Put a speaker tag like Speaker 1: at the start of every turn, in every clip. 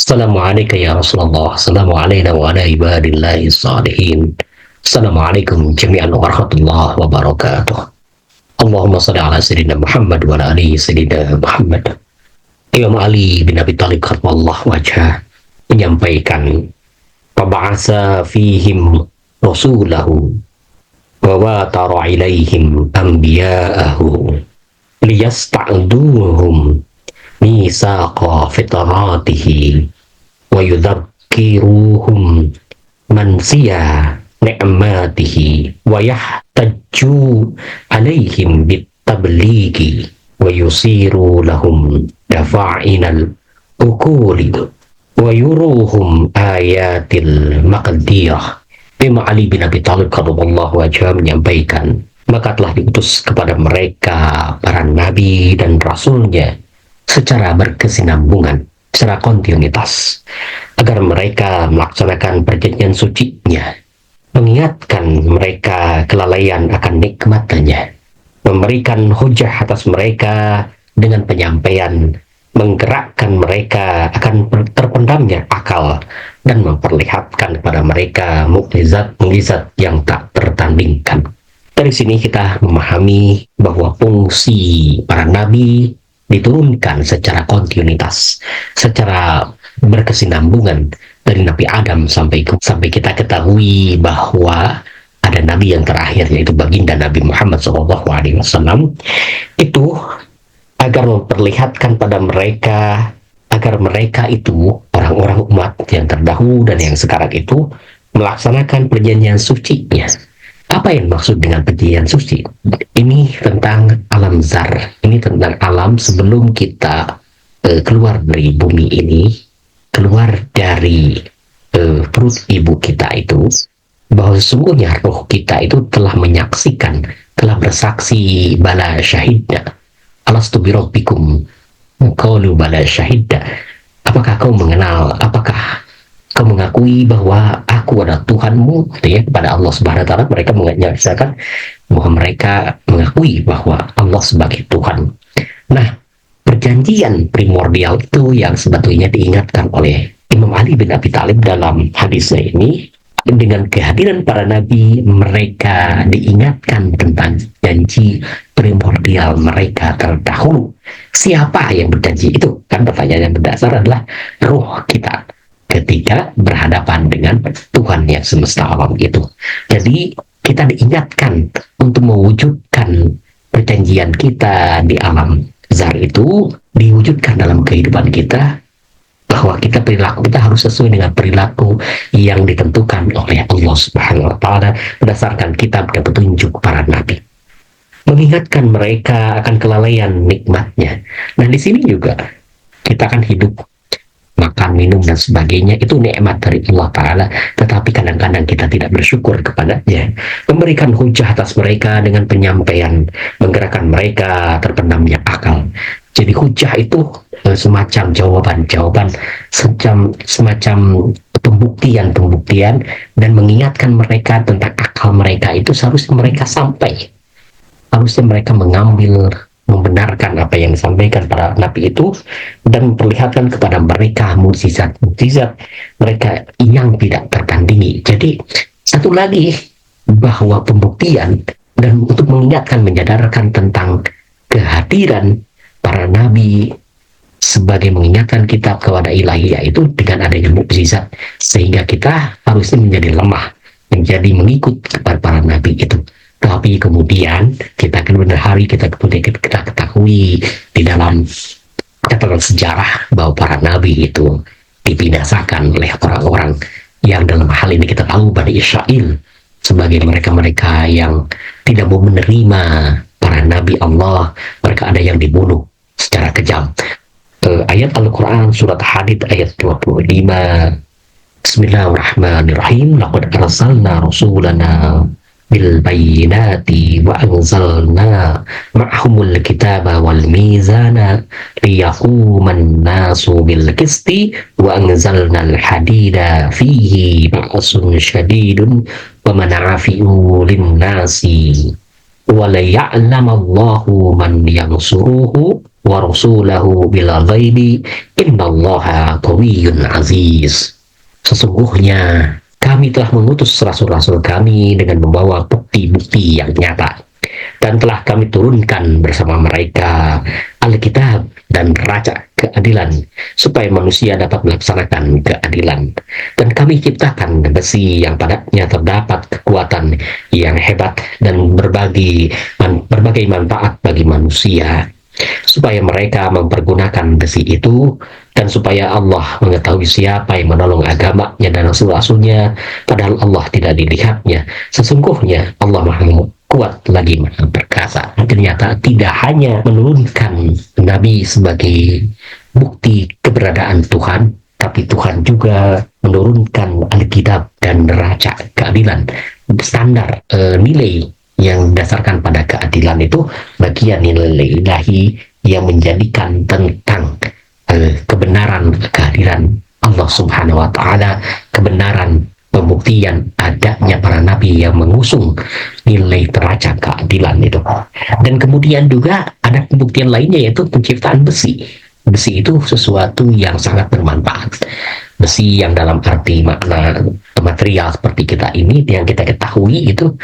Speaker 1: Assalamualaikum ya Rasulullah. Assalamualaikum wa ala ibadillahi salihin. Assalamualaikum jami'an warahmatullahi wabarakatuh. Allahumma salli ala Sayyidina Muhammad wa ala alihi Sayyidina Muhammad. Imam Ali bin Abi Thalib karramallahu wajhah menyampaikan, "Fab'atha fihim rasulahu wa watara ilaihim anbiya'ahu liyasta'duhum misaqa fitratihi wa yudhakkiruhum mansiya ni'matihi wa yahtajju alaihim bitablighi wa yusiru lahum dafa'inal ukuli wa yuruhum ayatil maqdirah." Imam Ali bin Abi Thalib karramallahu wajhah menyampaikan, maka telah diutus kepada mereka para nabi dan rasulnya secara berkesinambungan, secara kontinuitas, agar mereka melaksanakan perjanjian sucinya, mengingatkan mereka kelalaian akan nikmatnya, memberikan hujah atas mereka dengan penyampaian, menggerakkan mereka akan terpendamnya akal, dan memperlihatkan kepada mereka mukjizat-mukjizat yang tak tertandingkan. Dari sini kita memahami bahwa fungsi para nabi diturunkan secara kontinuitas, secara berkesinambungan dari Nabi Adam sampai kita ketahui bahwa ada nabi yang terakhir, yaitu baginda Nabi Muhammad SAW, itu agar memperlihatkan pada mereka agar mereka itu orang-orang umat yang terdahulu dan yang sekarang itu melaksanakan perjanjian sucinya. Apa yang maksud dengan perjanjian suci? Ini tentang alam zar, ini tentang alam sebelum kita keluar dari bumi ini, keluar dari perut ibu kita itu, bahwa sesungguhnya roh kita itu telah menyaksikan, telah bersaksi, bala syahidna, alastu birabbikum, qalu bala syahidna. Apakah kau mengenal, apakah kau mengakui bahwa aku adalah Tuhanmu, gitu ya, kepada Allah Subhanahu wa taala. Mereka menyaksikan bahwa mereka mengakui bahwa Allah sebagai Tuhan. Nah, perjanjian primordial itu yang sebetulnya diingatkan oleh Imam Ali bin Abi Thalib dalam hadisnya ini. Dengan kehadiran para nabi, mereka diingatkan tentang janji primordial mereka terdahulu. Siapa yang berjanji itu? Kan pertanyaan yang berdasar adalah roh kita ketika berhadapan dengan Tuhan yang semesta alam itu. Jadi kita diingatkan untuk mewujudkan perjanjian kita di alam zar itu, diwujudkan dalam kehidupan kita, bahwa perilaku kita harus sesuai dengan perilaku yang ditentukan oleh Allah Subhanahu wa taala berdasarkan kitab dan petunjuk para nabi. Mengingatkan mereka akan kelalaian nikmatnya. Nah, di sini juga kita akan hidup, makan, minum, dan sebagainya, itu nikmat dari Allah Ta'ala, tetapi kadang-kadang kita tidak bersyukur kepadanya. Memberikan hujah atas mereka dengan penyampaian, menggerakkan mereka terpendamnya akal. Jadi hujah itu semacam jawaban-jawaban, semacam pembuktian-pembuktian, dan mengingatkan mereka tentang akal mereka itu seharusnya mereka sampai. Harusnya mereka mengambil, membenarkan apa yang disampaikan para nabi itu, dan memperlihatkan kepada mereka mukjizat-mukjizat mereka yang tidak tertandingi. Jadi satu lagi, bahwa pembuktian dan untuk mengingatkan, menyadarkan tentang kehadiran para nabi sebagai mengingatkan kita kepada ilahiyah itu dengan adanya mukjizat, sehingga kita harusnya menjadi lemah, menjadi mengikut kepada para nabi itu. Tapi kemudian kita ketahui di dalam catatan sejarah bahwa para nabi itu dibinasakan oleh orang-orang yang dalam hal ini kita tahu Bani Israel, sebagai mereka-mereka yang tidak mau menerima para nabi Allah. Mereka ada yang dibunuh secara kejam. Ayat Al-Quran surat Hadid ayat 25, Bismillahirrahmanirrahim, laqad arsalna rasulana bil bayyinati wa anzalna ma'humul kitaba wal mizana liyaquman nasu bil qisti wa anzalna al hadida fihi ba'sun syadidun wa manafi'u lin nasi wa la ya'lamallahu man yansuruhu wa rasulahu bil ghaibi innallaha qawiyyun aziz. Sesungguhnya kami telah mengutus rasul-rasul kami dengan membawa bukti-bukti yang nyata, dan telah kami turunkan bersama mereka Alkitab dan neraca keadilan, supaya manusia dapat melaksanakan keadilan. Dan kami ciptakan besi yang padanya terdapat kekuatan yang hebat dan berbagai manfaat bagi manusia, supaya mereka mempergunakan besi itu, dan supaya Allah mengetahui siapa yang menolong agamanya dan rasul-rasulnya, padahal Allah tidak dilihatnya. Sesungguhnya Allah Maha kuat lagi Maha perkasa. Ternyata tidak hanya menurunkan Nabi sebagai bukti keberadaan Tuhan, tapi Tuhan juga menurunkan Alkitab dan neraca keadilan, standar nilai yang berdasarkan pada keadilan itu bagian nilai ilahi yang menjadikan tentang kebenaran kehadiran Allah Subhanahu wa Ta'ala, kebenaran pembuktian adanya para nabi yang mengusung nilai neraca keadilan itu. Dan kemudian juga ada pembuktian lainnya, yaitu penciptaan besi. Besi itu sesuatu yang sangat bermanfaat. Besi yang dalam arti makna material seperti kita ini, yang kita ketahui itu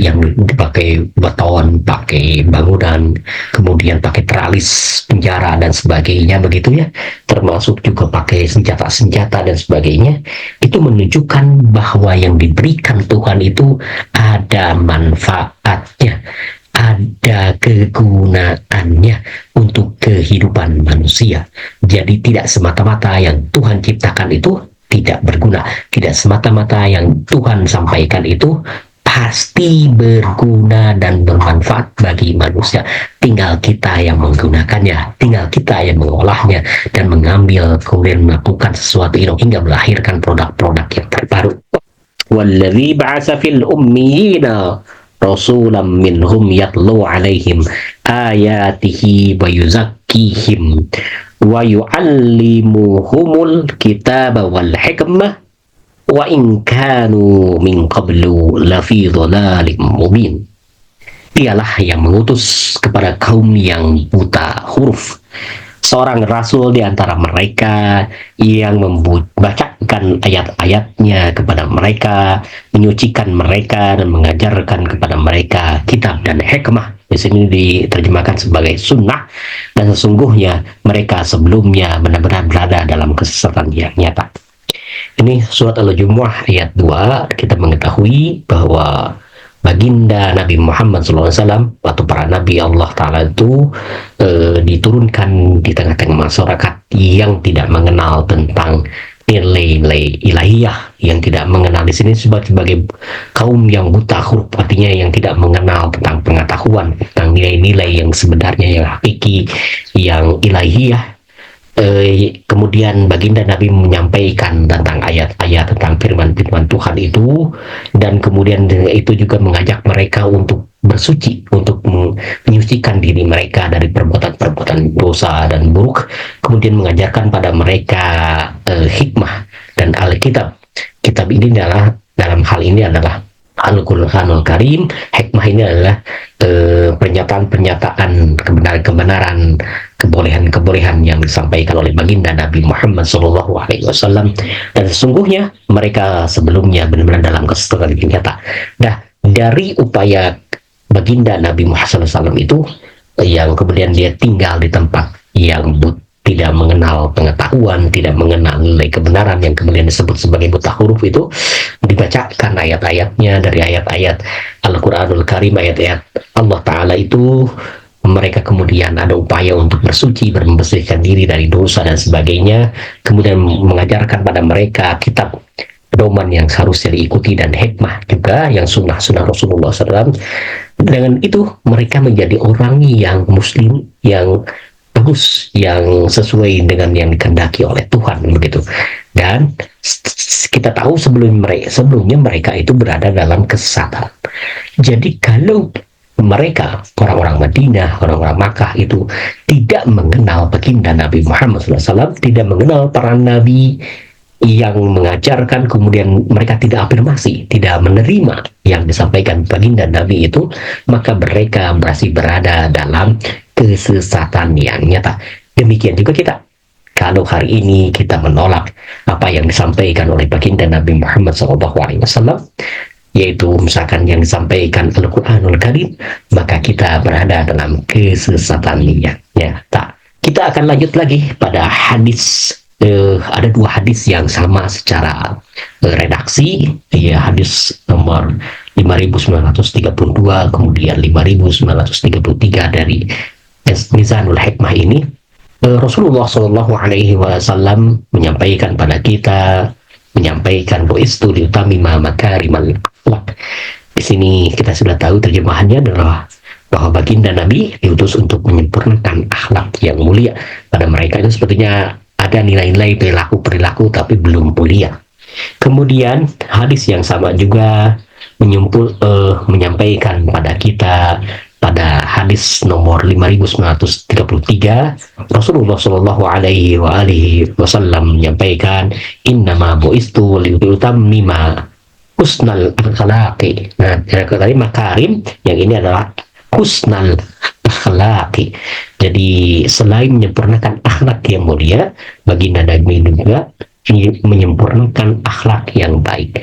Speaker 1: yang dipakai beton, pakai bangunan, kemudian pakai teralis penjara dan sebagainya begitu ya, termasuk juga pakai senjata-senjata dan sebagainya. Itu menunjukkan bahwa yang diberikan Tuhan itu ada manfaatnya, ada kegunaannya untuk kehidupan manusia. Jadi tidak semata-mata yang Tuhan ciptakan itu tidak berguna, tidak semata-mata yang Tuhan sampaikan itu pasti berguna dan bermanfaat bagi manusia. Tinggal kita yang menggunakannya, tinggal kita yang mengolahnya dan mengambil kemudian melakukan sesuatu itu hingga melahirkan produk-produk yang terbaru. Walladzi ba'atsa fil ummiyina rasulam minhum yatlu alaihim ayatihi wa yuzakkihim wa yu'allimuhumul kitaba wal hikmah wa in kanu min qablu lafi dhalalin mubin. Dialah yang mengutus kepada kaum yang buta huruf seorang rasul di antara mereka yang membacakan ayat-ayatnya kepada mereka, menyucikan mereka dan mengajarkan kepada mereka kitab dan hikmah. Di sini diterjemahkan sebagai sunnah, dan sesungguhnya mereka sebelumnya benar-benar berada dalam kesesatan yang nyata. Ini surat Al-Jumu'ah ayat 2, kita mengetahui bahwa baginda Nabi Muhammad SAW atau para nabi Allah Ta'ala itu diturunkan di tengah-tengah masyarakat yang tidak mengenal tentang nilai-nilai ilahiyah, yang tidak mengenal di sini sebagai kaum yang buta huruf, artinya yang tidak mengenal tentang pengetahuan tentang nilai-nilai yang sebenarnya, yang hakiki, yang ilahiyah. Kemudian baginda Nabi menyampaikan tentang ayat-ayat, tentang firman-firman Tuhan itu, dan kemudian itu juga mengajak mereka untuk bersuci, untuk menyucikan diri mereka dari perbuatan-perbuatan dosa dan buruk, kemudian mengajarkan pada mereka hikmah dan Alkitab. Kitab ini adalah, dalam hal ini adalah Al-Quranul Karim. Hikmah ini adalah pernyataan-pernyataan kebenaran-kebenaran, kebolehan-kebolehan yang disampaikan oleh baginda Nabi Muhammad SAW. Dan sesungguhnya mereka sebelumnya benar-benar dalam kesesatan yang nyata. Nah, dari upaya baginda Nabi Muhammad SAW itu, yang kemudian dia tinggal di tempat yang tidak mengenal pengetahuan, tidak mengenal nilai kebenaran, yang kemudian disebut sebagai buta huruf itu, dibacakan ayat-ayatnya dari ayat-ayat Al-Quranul Karim, ayat-ayat Allah Ta'ala itu, mereka kemudian ada upaya untuk bersuci, membersihkan diri dari dosa dan sebagainya, kemudian mengajarkan pada mereka kitab pedoman yang harusnya diikuti dan hikmah juga, yang sunnah-sunnah Rasulullah SAW. Dengan itu mereka menjadi orang yang muslim, yang bagus, yang sesuai dengan yang dikehendaki oleh Tuhan begitu. Dan kita tahu sebelumnya mereka itu berada dalam kesesatan. Jadi kalau mereka, orang-orang Madinah, orang-orang Makkah itu tidak mengenal baginda Nabi Muhammad SAW, tidak mengenal para nabi yang mengajarkan, kemudian mereka tidak afirmasi, tidak menerima yang disampaikan baginda Nabi itu, maka mereka masih berada dalam kesesatan yang nyata. Demikian juga kita. Kalau hari ini kita menolak apa yang disampaikan oleh baginda Nabi Muhammad SAW, yaitu misalkan yang disampaikan Al-Quranul Karim, maka kita berada dalam kesesatan yang nyata. Kita akan lanjut lagi pada hadis. Ada dua hadis yang sama secara redaksi, ya, hadis nomor 5932 kemudian 5933 dari Mizanul Hikmah ini. Rasulullah Shallallahu Alaihi Wasallam menyampaikan pada kita, menyampaikan bu'istu liutamima makarimal akhlak. Di sini kita sudah tahu terjemahannya adalah bahwa baginda Nabi diutus untuk menyempurnakan akhlak yang mulia. Pada mereka itu sepertinya ada nilai-nilai perilaku tapi belum mulia. Kemudian hadis yang sama juga menyampaikan pada kita pada hadis nomor 5933, Rasulullah Shallallahu Alaihi Wasallam menyampaikan, innama bu'istu liutammima husnal akhlaqi. Nah, tadi makarim, yang ini adalah husnal akhlaqi. Jadi selain menyempurnakan akhlak yang mulia, baginda Nabi juga menyempurnakan akhlak yang baik.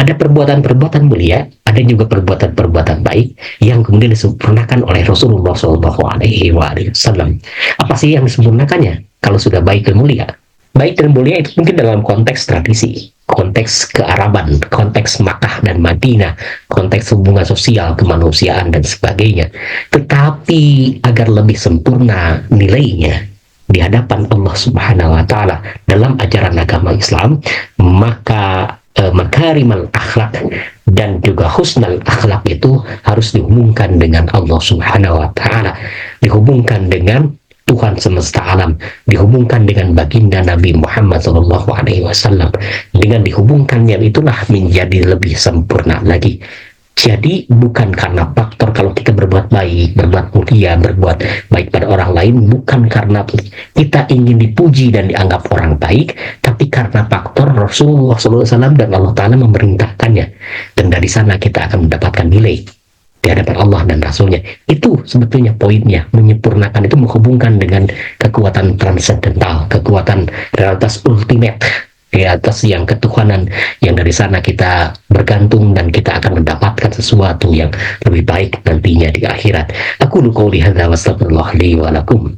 Speaker 1: Ada perbuatan-perbuatan mulia, ada juga perbuatan-perbuatan baik yang kemudian disempurnakan oleh Rasulullah SAW. Apa sih yang disempurnakannya? Kalau sudah baik dan mulia, baik dan mulia itu mungkin dalam konteks tradisi, konteks kearaban, konteks Makkah dan Madinah, konteks hubungan sosial, kemanusiaan dan sebagainya. Tetapi agar lebih sempurna nilainya di hadapan Allah Subhanahu Wa Taala dalam ajaran agama Islam, maka makarimal akhlak dan juga husnal akhlak itu harus dihubungkan dengan Allah Subhanahu Wa Taala, dihubungkan dengan Tuhan semesta alam, dihubungkan dengan baginda Nabi Muhammad SAW. Dengan dihubungkannya itulah menjadi lebih sempurna lagi. Jadi bukan karena faktor kalau kita berbuat baik, berbuat mulia, berbuat baik pada orang lain, bukan karena kita ingin dipuji dan dianggap orang baik, tapi karena faktor Rasulullah SAW dan Allah Ta'ala memerintahkannya. Dan dari sana kita akan mendapatkan nilai di hadapan Allah dan Rasulnya. Itu sebetulnya poinnya, menyempurnakan itu menghubungkan dengan kekuatan transendental, kekuatan realitas ultimate, di atas yang ketuhanan, yang dari sana kita bergantung dan kita akan mendapatkan sesuatu yang lebih baik nantinya di akhirat. Aku qouli hadza wa astaghfirullah li wa lakum.